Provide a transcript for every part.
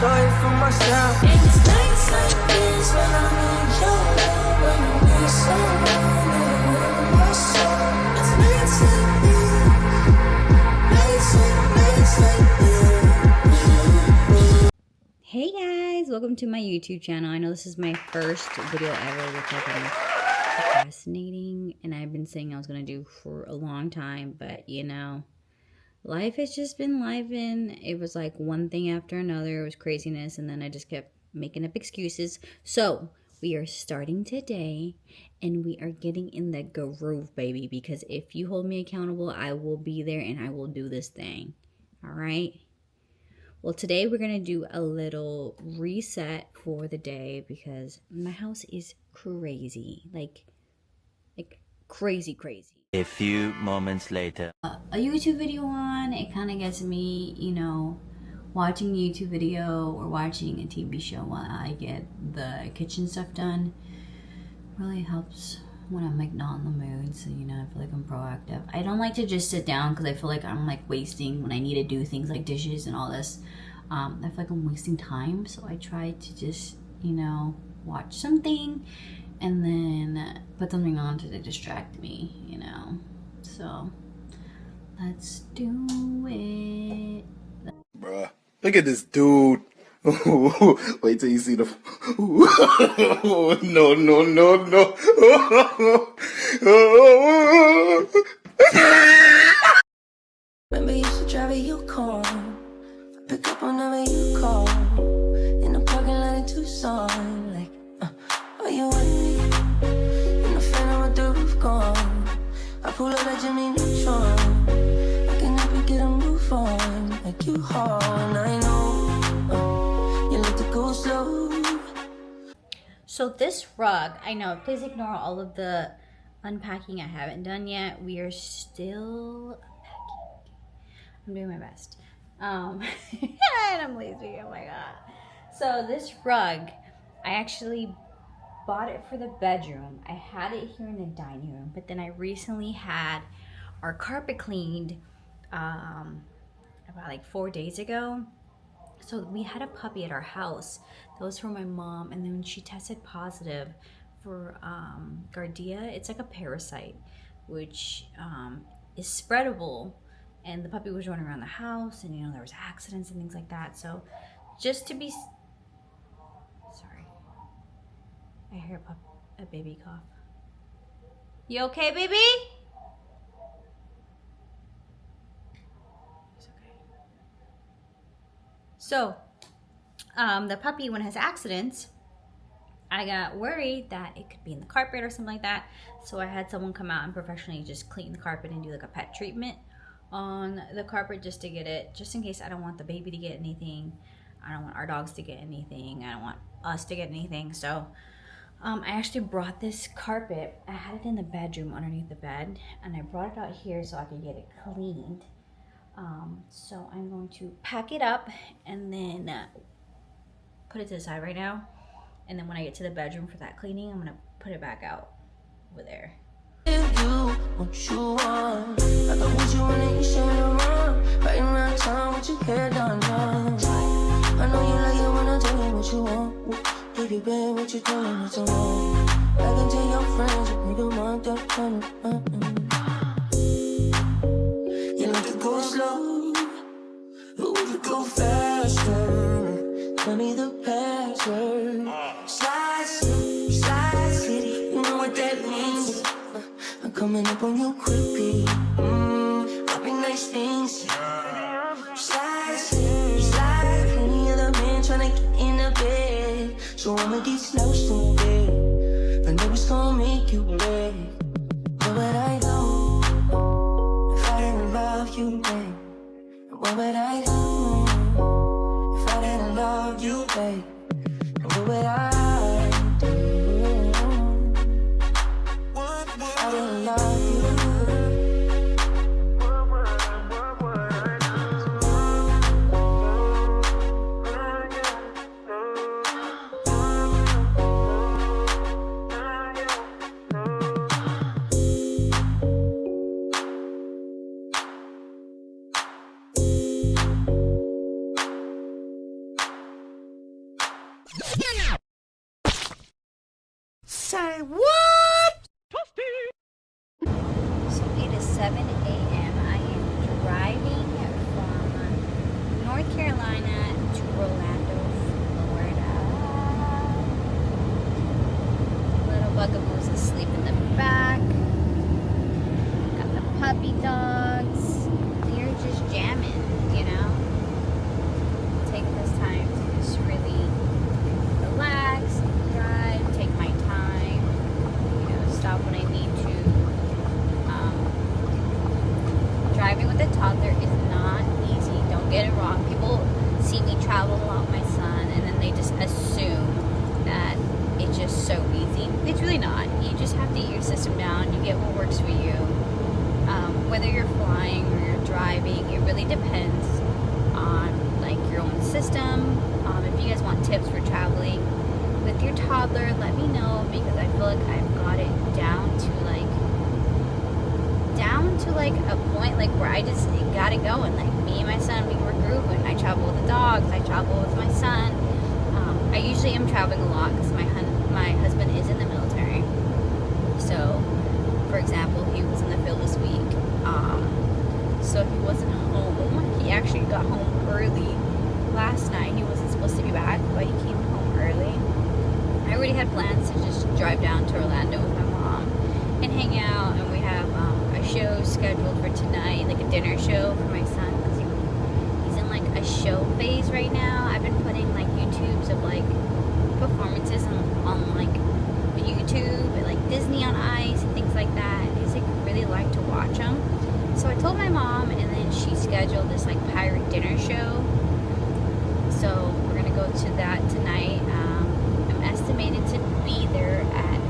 sorry for myself. And it's nights like this when I'm in your love, when I'm with someone and my soul. It's nights like this, nights like this. Hey guys, welcome to my YouTube channel. I know this is my first video ever, which I've been procrastinating and I've been saying I was going to do for a long time, but you know, life has just been lifing. It was like one thing after another. It was craziness, and then I just kept making up excuses. So we are starting today, and we are getting in the groove, baby, because if you hold me accountable, I will be there and I will do this thing. All right? Well, today we're going to do a little reset for the day because my house is crazy. Like crazy. A few moments later. A YouTube video on, it kind of gets me, you know, watching a YouTube video or watching a TV show while I get the kitchen stuff done. Really helps when I'm like not in the mood, so you know, I feel like I'm proactive. I don't like to just sit down because I feel like I'm like wasting when I need to do things like dishes and all this. I feel like I'm wasting time, so I try to just, you know, watch something and then put something on to distract me, you know. So let's do it. Bruh, look at this dude. Wait till you see the. No. Remember you used to drive a Yukon. Pick up whenever you call. In the parking lot in Tucson. Like, are you with me? In the phantom with the roof gone. I pull up like Jimmy Neutron. I can help you get a move on. Like you hard, I know. You like to go slow. So this rug, I know, please ignore all of the unpacking I haven't done yet. We are still unpacking. I'm doing my best. And I'm lazy, oh my god. So this rug, I actually bought it for the bedroom. I had it here in the dining room, but then I recently had our carpet cleaned about like 4 days ago. So we had a puppy at our house that was from my mom, and then when she tested positive for Giardia, it's like a parasite which is spreadable, and the puppy was running around the house, and you know, there was accidents and things like that. So just to be sorry, I hear a baby cough. You okay, baby? It's okay. So the puppy, when it has accidents, I got worried that it could be in the carpet or something like that. So I had someone come out and professionally just clean the carpet and do like a pet treatment on the carpet just to get it, just in case I don't want the baby to get anything. I don't want our dogs to get anything. I don't want us to get anything. So I actually brought this carpet. I had it in the bedroom underneath the bed, and I brought it out here so I could get it cleaned. So I'm going to pack it up and then put it to the side right now. And then when I get to the bedroom for that cleaning, I'm gonna put it back out over there. You, what you want? I thought what you wanted, you should run. Right around town with your hair done. I know you like it when I tell you what you want. Baby, babe, what you doing? What's wrong? I can tell your friends, you don't want that kind of. You like to go slow, but we could go faster. Tell me the password. Slide city, you know what that means. I'm coming up on you quickly. Popping nice things. Slide. Any other man tryna get in the bed. So I'ma get slouched in bed. I know it's gonna make you beg. Where would I go if I didn't love you, babe? Where would I go if I didn't love you, babe? What would I do if I didn't love you? Say what? So it is 7 a.m. I am driving from North Carolina to Orlando, Florida. Little Bugaboos asleep in the back. Got the puppy dogs. They're just jamming, you know. Taking this time to just really relax, drive, take my time, you know, stop when I need to. Driving with a toddler is not easy. Don't get it wrong. People see me travel a lot with my son, and then they just assume that it's just so easy. It's really not. You just have to get your system down. You get what works for you. Whether you're flying or you're driving, it really depends on like your own system. If you guys want tips for traveling with your toddler, let me know, because I feel like I've got it down to a point like where I just got it going. Like me and my son, we were grooving. I travel with the dogs. I travel with my son. I usually am traveling a lot because my husband is in the military. So, for example, he was in the field this week. So he wasn't home. He actually got home early last night. He wasn't supposed to be back, but he came home early. I already had plans to just drive down to Orlando with my mom and hang out, and we have a show scheduled for tonight, like a dinner show for my son, because he's in like a show phase right now. I've been putting like YouTubes of like performances on like YouTube, like Disney on Ice and things like that. He's like really like to watch them. So I told my mom, and then she scheduled this like pirate dinner show. So we're gonna go to that tonight. I'm estimated to be there at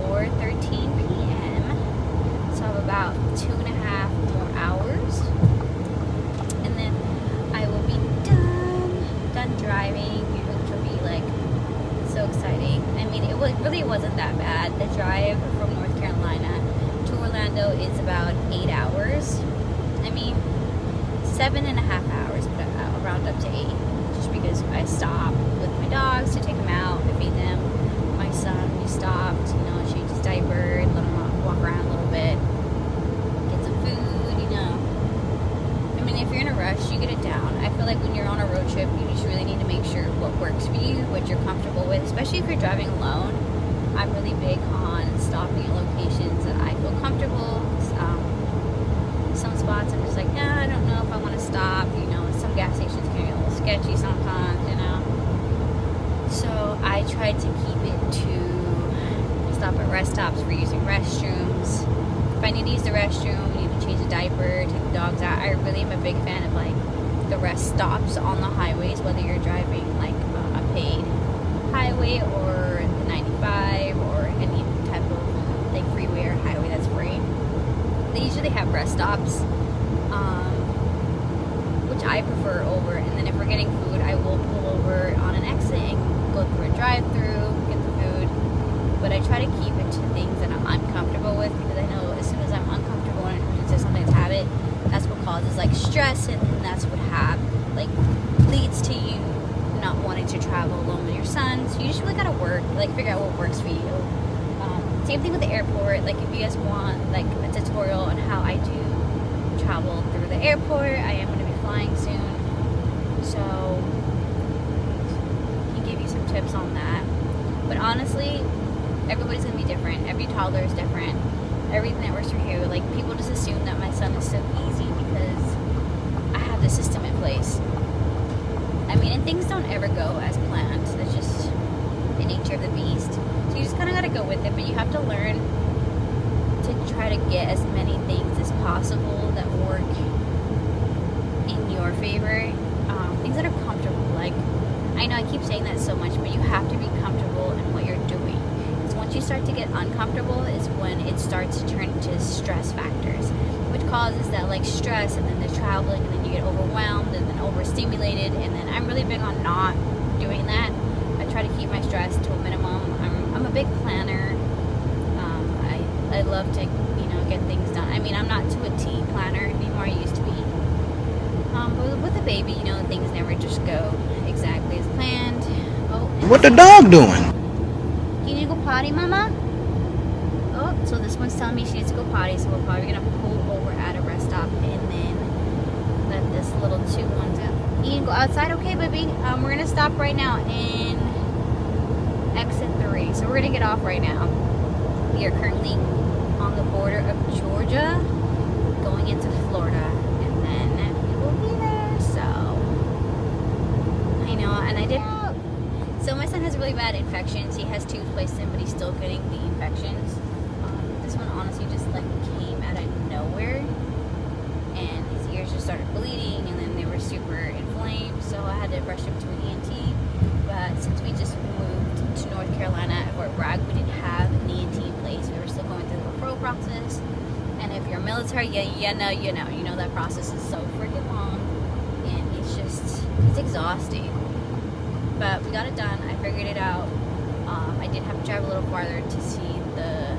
4:13 p.m. So I have about 2.5 more hours, and then I will be done driving, which will be like so exciting. I mean, it really wasn't that bad. The drive from North Carolina to Orlando is about 8 hours. I mean, 7.5 hours, but I'll round up to 8, just because I stop with my dogs to take them out, to feed them. My son, we stopped, you know, changed his diaper, let him walk around a little bit, get some food, you know. I mean, if you're in a rush, you get it down. I feel like when you're on a road trip, you just really need to make sure what works for you, what you're comfortable with, especially if you're driving alone. I'm really big on stopping at locations that I feel comfortable. Some spots I'm just like, I don't know if I want to stop, you know. Some gas stations can get a little sketchy sometimes, you know. So I tried to keep it to stop at rest stops for using restrooms. If I need to use the restroom, need to change a diaper, take the dogs out. I really am a big fan of like the rest stops on the highways, whether you're driving like a paid highway or the 95 or any type of like freeway or highway that's free. They usually have rest stops, which I prefer over. And then if we're getting food, I will pull over on an exit and go through a drive-through, get the food. But I try to keep it to things that I'm uncomfortable with, because I know as soon as I'm uncomfortable and it turns into something's habit, that's what causes like stress, and that's what leads to you not wanting to travel alone with your son. So you just really gotta figure out what works for you. Same thing with the airport. Like if you guys want like a tutorial on how I do travel through the airport, I am gonna be flying soon, so I can give you some tips on that. But honestly, everybody's gonna be different. Every toddler is different. Everything that works for you. Like people just assume that my son is so easy because I have the system in place. I mean, and things don't ever go as planned. That's just the nature of the beast. So you just kind of got to go with it, but you have to learn to try to get as many things as possible that work in your favor. Things that are comfortable. Like, I know I keep saying that so much, but you have to be comfortable in what you're doing. Because once you start to get uncomfortable is when it starts to turn into stress factors, which causes that like stress, and then the traveling, and then you get overwhelmed and then overstimulated. And then I'm really big on not doing that. I try to keep my stress to a minimum. I'm a big planner. I love to, get things done. I mean, I'm not to a T planner anymore. I used to be. But with a baby, things never just go exactly as planned. Oh, and What the dog doing? You need to go potty, Mama? Oh, so this one's telling me she needs to go potty, so we're probably gonna pull over at a rest stop and then let this little 2-1 go. You can go outside, okay, baby? We're gonna stop right now in exit 3. So we're gonna get off right now. We are currently on the border of Georgia, going into Florida, and then we will be there. So I know, and I did. So my son has really bad infections. He has tubes placed in, but he's still getting the infections. This one honestly just like came out of nowhere, and his ears just started bleeding, and then they were super inflamed. So I had to rush him to an ENT. But since we just moved to North Carolina at Fort Bragg, we didn't have an ENT in place. We were still going through the referral process. And if you're military, you know that process is so freaking long, and it's exhausting. But we got it done. I figured it out. I did have to drive a little farther to see the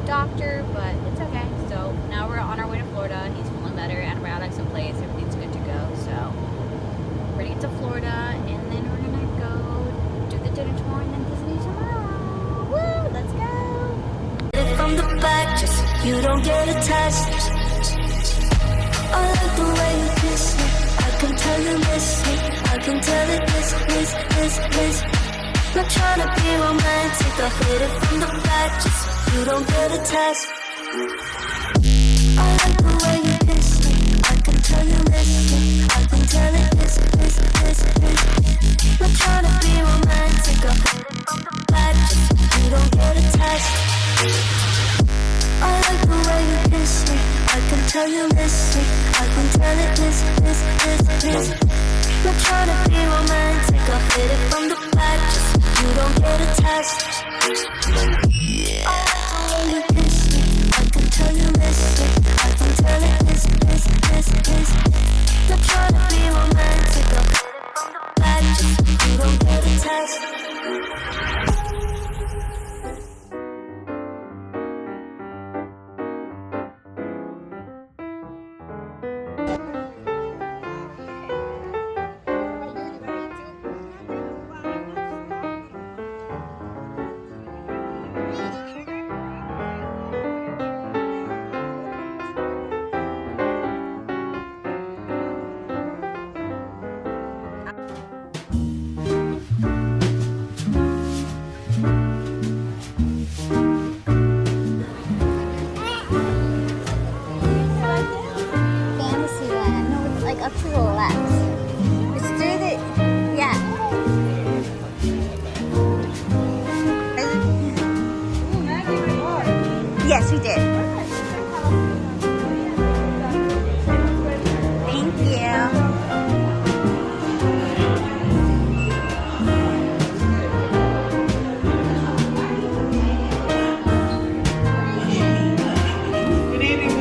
doctor, but it's okay. So now we're on our way to Florida. He's feeling better, antibiotics in place, everything's good to go. So we're gonna get to Florida, and then we're gonna go do the dinner tomorrow and then Disney tomorrow. Woo! Let's go! From the back, just so you don't get attached. I like the way you kiss me. I can tell you miss me. I can tell it miss. Not trying to be romantic. I hit it from the back, just so you don't get attached. I like the way you kiss me. I can tell you miss me. I can tell it miss. Not trying to be romantic. I hit it from the back, just so you don't get attached. I like the way you kiss me. I can tell you miss me. I can tell it miss. Not trying to be romantic. I hit it from the back, just so you don't get attached. I like the way you kiss me. I can tell you miss me. I can tell it miss. Not trying to be romantic. I hit it from the back, just so you don't get attached. Up to the left. It's through the, yeah. Yes, we did. Thank you. Good evening.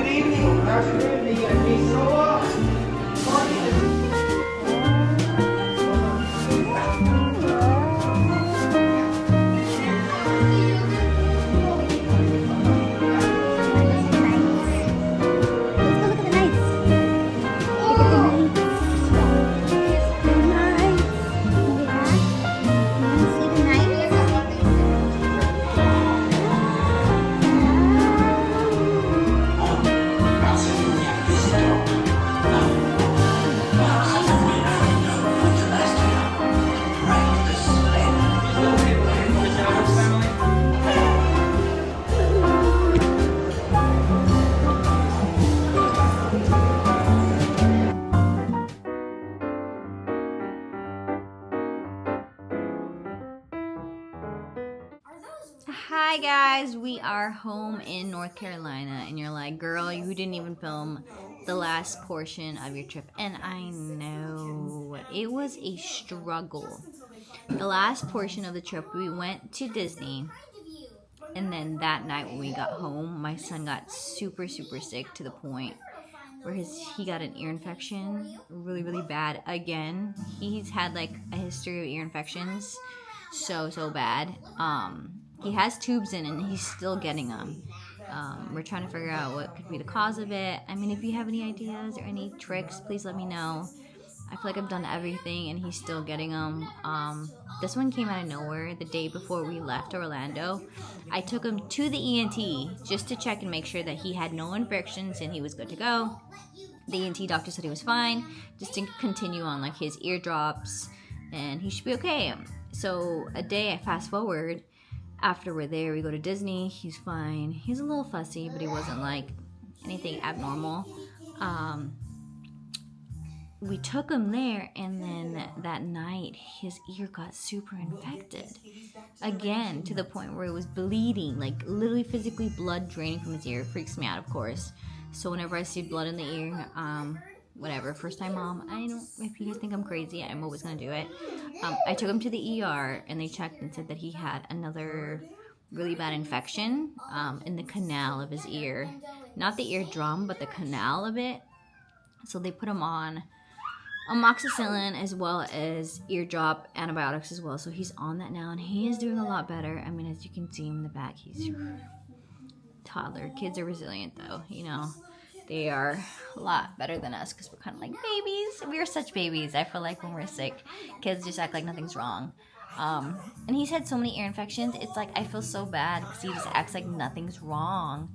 Hi guys, we are home in North Carolina, and you're like, girl, you didn't even film the last portion of your trip. And I know it was a struggle. The last portion of the trip, we went to Disney, and then that night when we got home, my son got super sick to the point where he got an ear infection, really bad. Again, he's had like a history of ear infections, so bad. He has tubes in and he's still getting them. We're trying to figure out what could be the cause of it. I mean, if you have any ideas or any tricks, please let me know. I feel like I've done everything and he's still getting them. This one came out of nowhere the day before we left Orlando. I took him to the ENT just to check and make sure that he had no infections and he was good to go. The ENT doctor said he was fine, just to continue on like his ear drops and he should be okay. So a day I fast forward, after we're there, we go to Disney. He's fine. He's a little fussy, but he wasn't like anything abnormal. We took him there, and then that night his ear got super infected again, to the point where it was bleeding, like literally physically blood draining from his ear. It freaks me out, of course. So whenever I see blood in the ear, whatever, first time mom, if you guys think I'm crazy, I'm always gonna do it. I took him to the ER and they checked and said that he had another really bad infection in the canal of his ear. Not the eardrum, but the canal of it. So they put him on amoxicillin as well as eardrop antibiotics as well. So he's on that now and he is doing a lot better. I mean, as you can see him in the back, he's toddler. Kids are resilient though, you know. They are a lot better than us because we're kind of like babies. We are such babies. I feel like when we're sick, kids just act like nothing's wrong. And he's had so many ear infections. It's like I feel so bad because he just acts like nothing's wrong.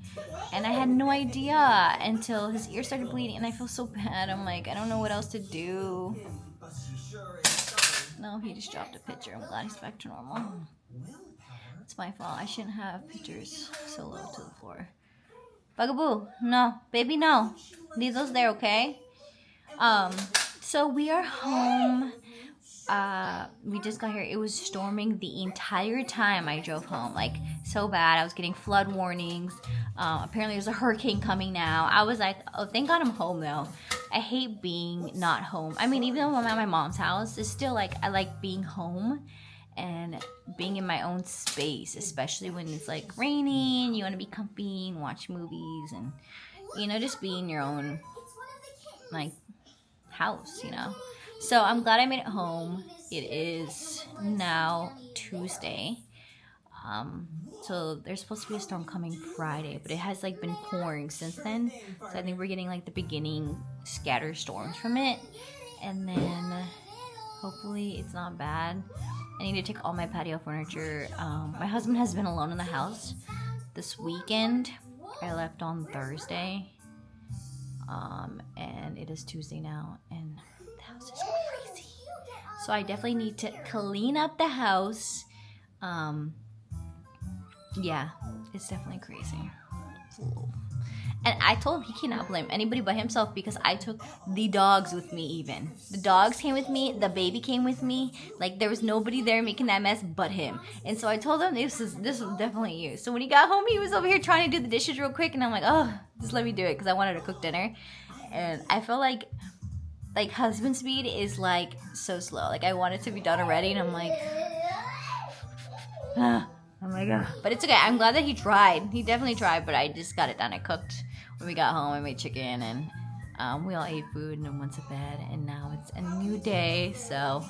And I had no idea until his ear started bleeding. And I feel so bad. I'm like, I don't know what else to do. No, he just dropped a picture. I'm glad he's back to normal. It's my fault. I shouldn't have pictures so low to the floor. Bugaboo, no, baby, no. Leave those there, okay? So we are home. We just got here. It was storming the entire time I drove home. Like, so bad. I was getting flood warnings. Apparently there's a hurricane coming now. I was like, oh, thank God I'm home, though. I hate being not home. I mean, even though I'm at my mom's house, it's still like, I like being home and being in my own space, especially when it's like raining, you want to be comfy and watch movies and, you know, just be in your own like house, you know. So I'm glad I made it home. It is now Tuesday. So there's supposed to be a storm coming Friday, but it has like been pouring since then. So I think we're getting like the beginning scattered storms from it, and then hopefully it's not bad. I need to take all my patio furniture. My husband has been alone in the house this weekend. I left on Thursday. And it is Tuesday now. And the house is crazy. So I definitely need to clean up the house. Yeah, it's definitely crazy. And I told him he cannot blame anybody but himself because I took the dogs with me even. The dogs came with me. The baby came with me. Like, there was nobody there making that mess but him. And so I told him this was definitely you. So when he got home, he was over here trying to do the dishes real quick. And I'm like, oh, just let me do it because I wanted to cook dinner. And I feel like husband speed is like so slow. Like, I want it to be done already. And I'm like, oh my God. But it's okay. I'm glad that he tried. He definitely tried, but I just got it done. I cooked. When we got home, I made chicken, and we all ate food and then went to bed, and now it's a new day, so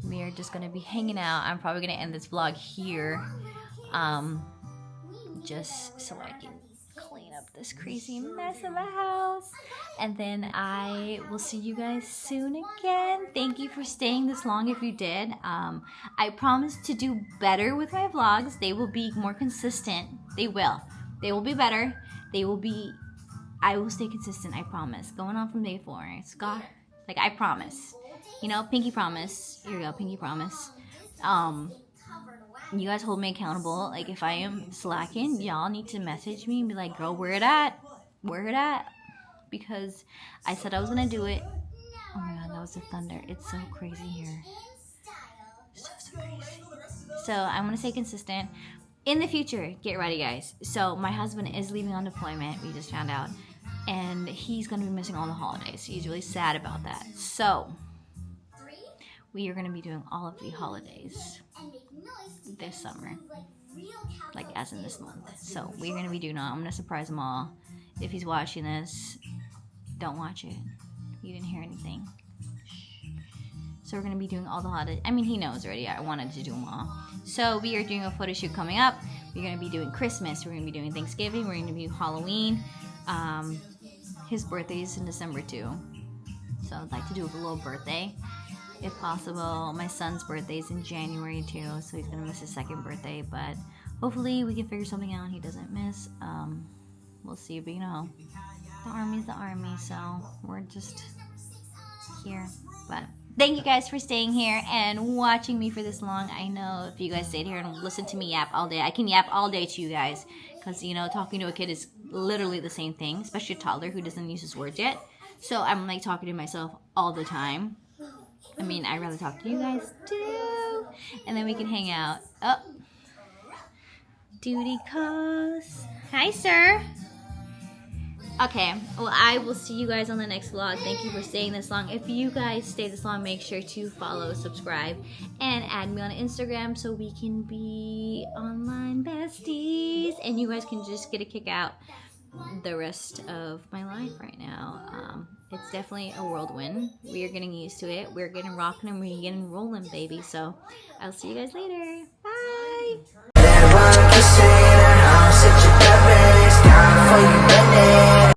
we are just going to be hanging out. I'm probably going to end this vlog here, just so I can clean up this crazy mess in the house, and then I will see you guys soon again. Thank you for staying this long if you did. I promise to do better with my vlogs. They will be more consistent. They will be better. I will stay consistent, I promise. Going on from day 4. Scott, like, I promise. You know, pinky promise. Here we go, pinky promise. You guys hold me accountable. Like, if I am slacking, y'all need to message me and be like, girl, where it at? Where it at? Because I said I was going to do it. Oh my God, that was the thunder. It's so crazy here. So crazy. So, I'm going to stay consistent. In the future, get ready, guys. So, my husband is leaving on deployment. We just found out. And he's going to be missing all the holidays. He's really sad about that. So, we are going to be doing all of the holidays this summer. Like, as in this month. So, we're going to be doing all. I'm going to surprise them all. If he's watching this, don't watch it. You didn't hear anything. So, we're going to be doing all the holidays. I mean, he knows already. I wanted to do them all. So, we are doing a photo shoot coming up. We're going to be doing Christmas. We're going to be doing Thanksgiving. We're going to be doing Halloween. His birthday is in December too. So I'd like to do a little birthday, if possible. My son's birthday's in January too, so he's gonna miss his second birthday. But hopefully we can figure something out he doesn't miss. We'll see. But you know, the army's the army, so we're just here. But thank you guys for staying here and watching me for this long. I know if you guys stayed here and listened to me yap all day, I can yap all day to you guys, because you know, talking to a kid is literally the same thing, especially a toddler who doesn't use his words yet. So I'm like talking to myself all the time. I mean, I'd rather talk to you guys too, and then we can hang out. Oh, duty calls. Hi, sir. Okay, well, I will see you guys on the next vlog. Thank you for staying this long. If you guys stay this long, make sure to follow, subscribe, and add me on Instagram so we can be online besties. And you guys can just get a kick out the rest of my life right now. It's definitely a whirlwind. We are getting used to it. We're getting rocking and we're getting rolling, baby. So I'll see you guys later. Bye.